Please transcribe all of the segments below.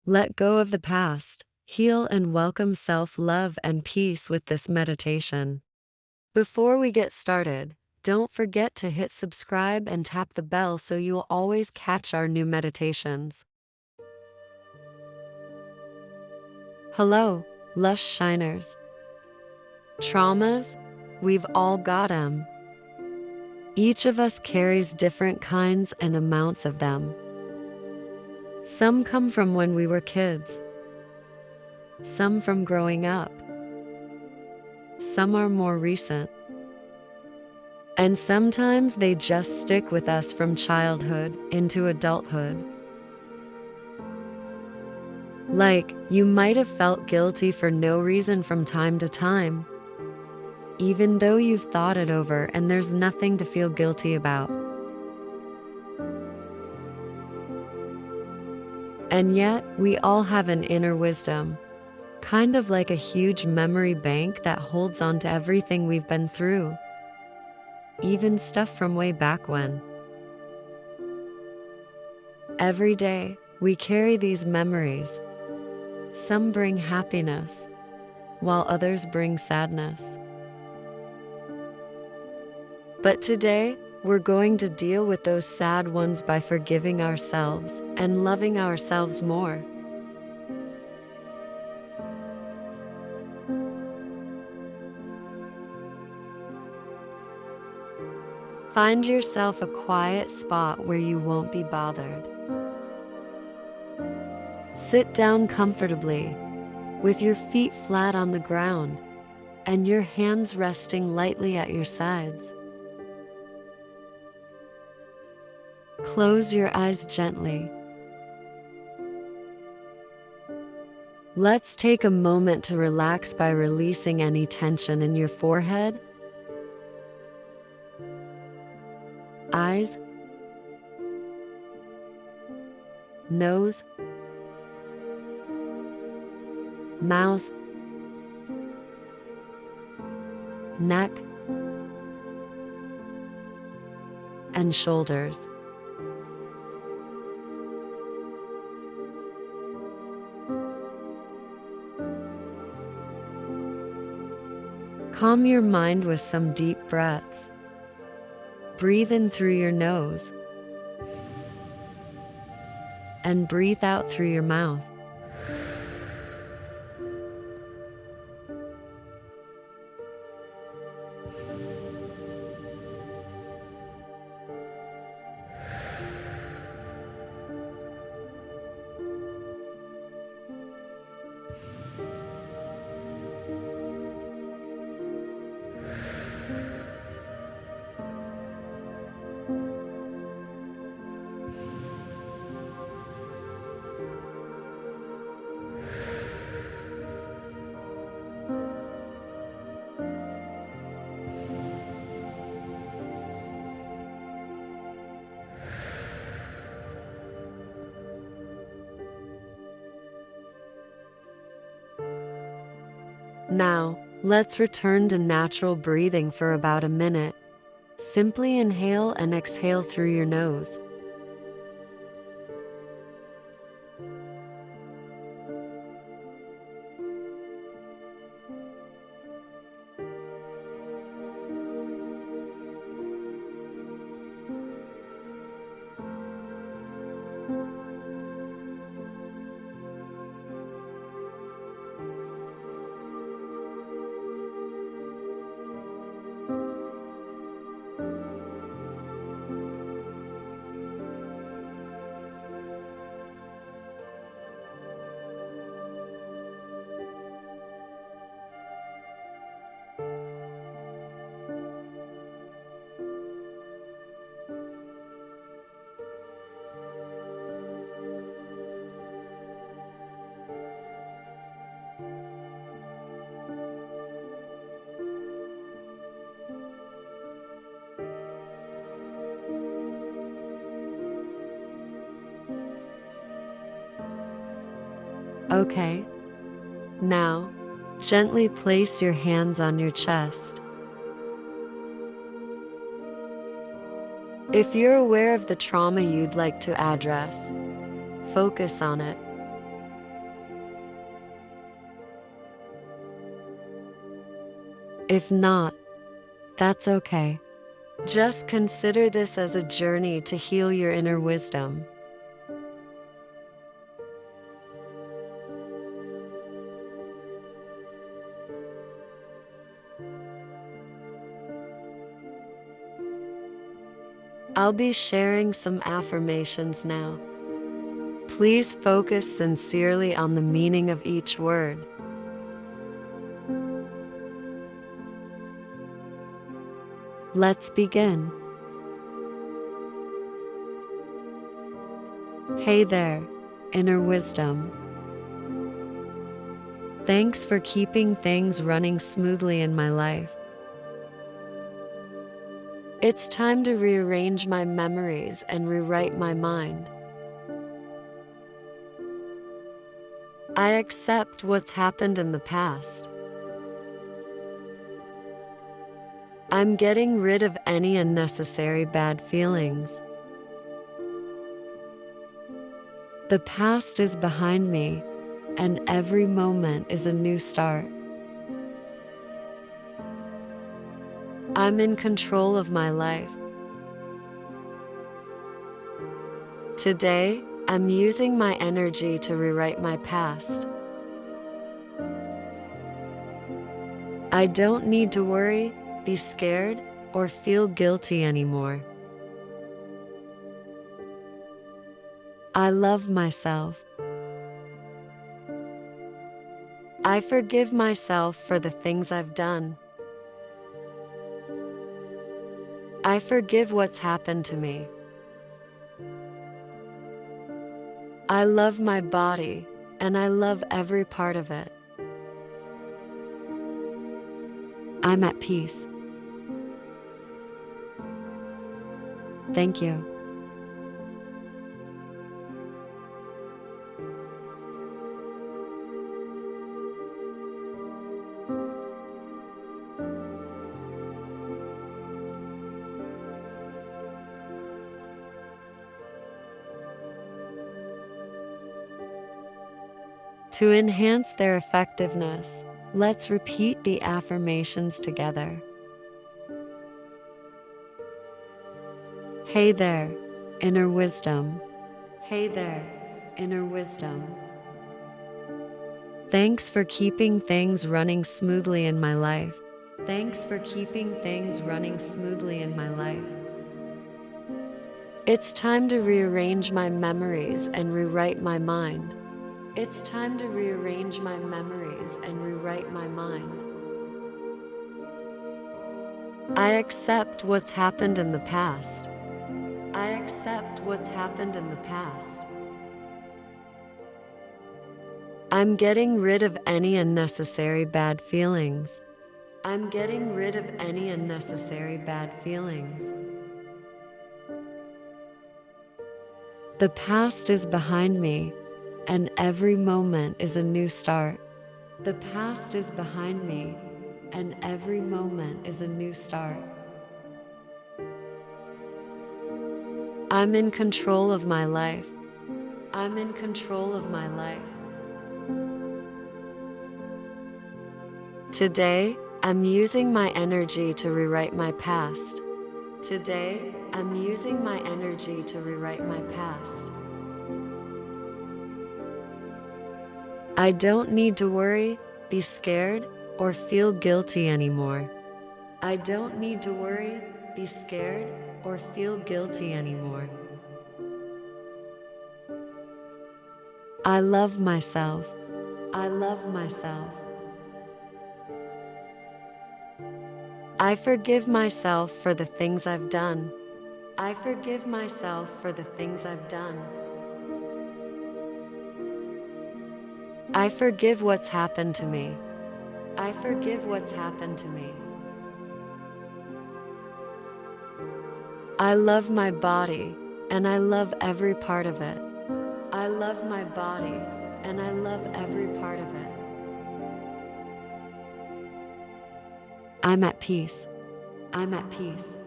Let go of the past, heal and welcome self-love and peace with this meditation. Before we get started, don't forget to hit subscribe and tap the bell so you'll always catch our new meditations. Hello, LuSHiners. Traumas? We've all got them. Each of us carries different kinds and amounts of them. Some come from when we were kids. Some from growing up. Some are more recent. And sometimes they just stick with us from childhood into adulthood. Like, you might have felt guilty for no reason from time to time, even though you've thought it over and there's nothing to feel guilty about. And yet, we all have an inner wisdom, kind of like a huge memory bank that holds on to everything we've been through, even stuff from way back when. Every day, we carry these memories. Some bring happiness, while others bring sadness. But today, we're going to deal with those sad ones by forgiving ourselves and loving ourselves more. Find yourself a quiet spot where you won't be bothered. Sit down comfortably, with your feet flat on the ground and your hands resting lightly at your sides. Close your eyes gently. Let's take a moment to relax by releasing any tension in your forehead, eyes, nose, mouth, neck, and shoulders. Calm your mind with some deep breaths. Breathe in through your nose and breathe out through your mouth. Now, let's return to natural breathing for about a minute. Simply inhale and exhale through your nose. Okay. Now, gently place your hands on your chest. If you're aware of the trauma you'd like to address, focus on it. If not, that's okay. Just consider this as a journey to heal your inner wisdom. I'll be sharing some affirmations now. Please focus sincerely on the meaning of each word. Let's begin. Hey there, inner wisdom. Thanks for keeping things running smoothly in my life. It's time to rearrange my memories and rewrite my mind. I accept what's happened in the past. I'm getting rid of any unnecessary bad feelings. The past is behind me, and every moment is a new start. I'm in control of my life. Today, I'm using my energy to rewrite my past. I don't need to worry, be scared, or feel guilty anymore. I love myself. I forgive myself for the things I've done. I forgive what's happened to me. I love my body, and I love every part of it. I'm at peace. Thank you. To enhance their effectiveness, let's repeat the affirmations together. Hey there, inner wisdom. Hey there, inner wisdom. Thanks for keeping things running smoothly in my life. Thanks for keeping things running smoothly in my life. It's time to rearrange my memories and rewrite my mind. It's time to rearrange my memories and rewrite my mind. I accept what's happened in the past. I accept what's happened in the past. I'm getting rid of any unnecessary bad feelings. I'm getting rid of any unnecessary bad feelings. The past is behind me, and every moment is a new start. The past is behind me, and every moment is a new start. I'm in control of my life. I'm in control of my life. Today, I'm using my energy to rewrite my past. Today, I'm using my energy to rewrite my past. I don't need to worry, be scared, or feel guilty anymore. I don't need to worry, be scared, or feel guilty anymore. I love myself. I love myself. I forgive myself for the things I've done. I forgive myself for the things I've done. I forgive what's happened to me. I forgive what's happened to me. I love my body, and I love every part of it. I love my body, and I love every part of it. I'm at peace. I'm at peace.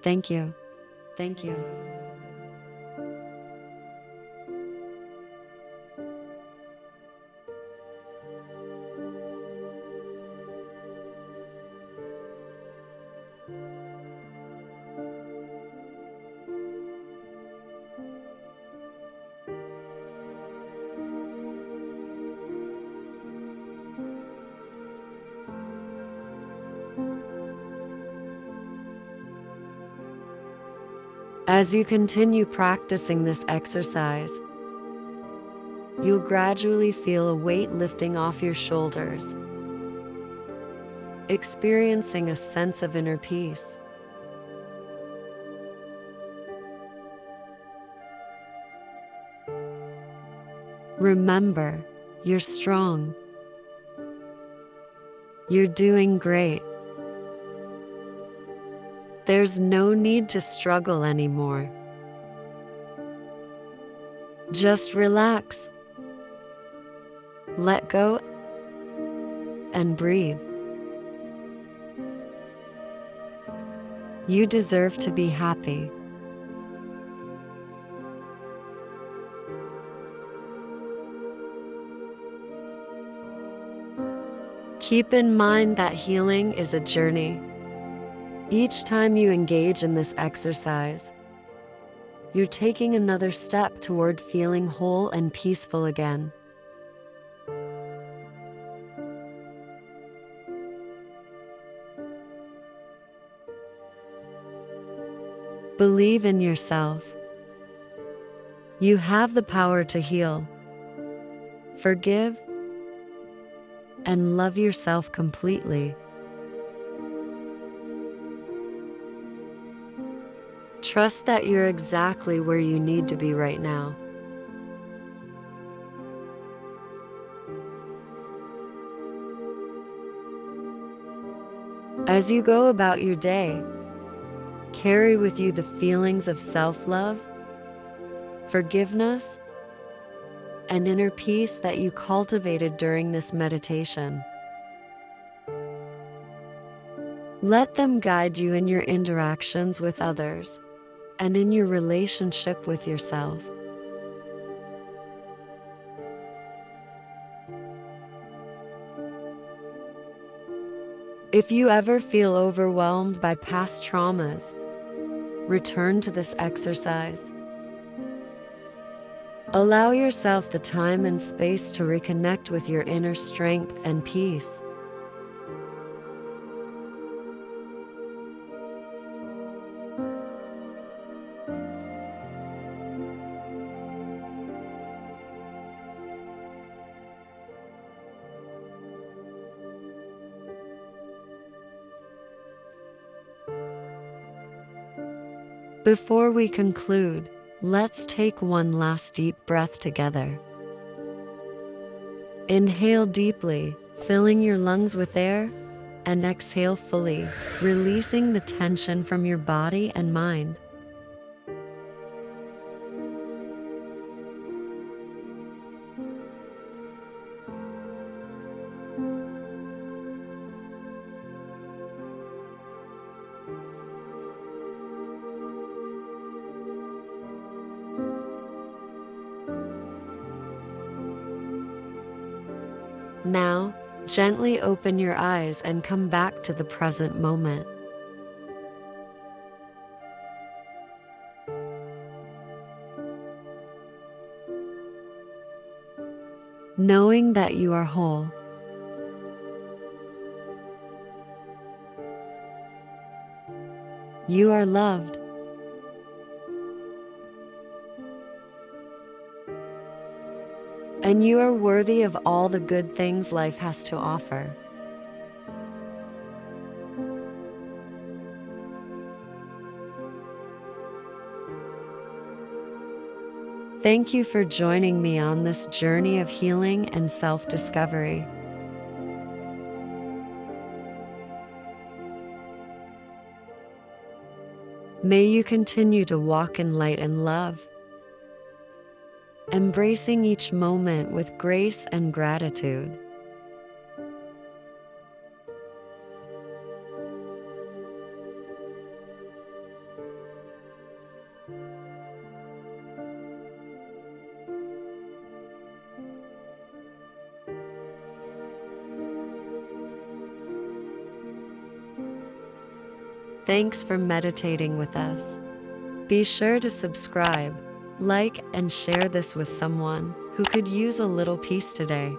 Thank you. Thank you. As you continue practicing this exercise, you'll gradually feel a weight lifting off your shoulders, experiencing a sense of inner peace. Remember, you're strong. You're doing great. There's no need to struggle anymore. Just relax, let go, and breathe. You deserve to be happy. Keep in mind that healing is a journey. Each time you engage in this exercise, you're taking another step toward feeling whole and peaceful again. Believe in yourself. You have the power to heal, forgive, and love yourself completely. Trust that you're exactly where you need to be right now. As you go about your day, carry with you the feelings of self-love, forgiveness, and inner peace that you cultivated during this meditation. Let them guide you in your interactions with others and in your relationship with yourself. If you ever feel overwhelmed by past traumas, return to this exercise. Allow yourself the time and space to reconnect with your inner strength and peace. Before we conclude, let's take one last deep breath together. Inhale deeply, filling your lungs with air, and exhale fully, releasing the tension from your body and mind. Now, gently open your eyes and come back to the present moment. Knowing that you are whole. You are loved. And you are worthy of all the good things life has to offer. Thank you for joining me on this journey of healing and self-discovery. May you continue to walk in light and love, embracing each moment with grace and gratitude. Thanks for meditating with us. Be sure to subscribe, like, and share this with someone who could use a little peace today.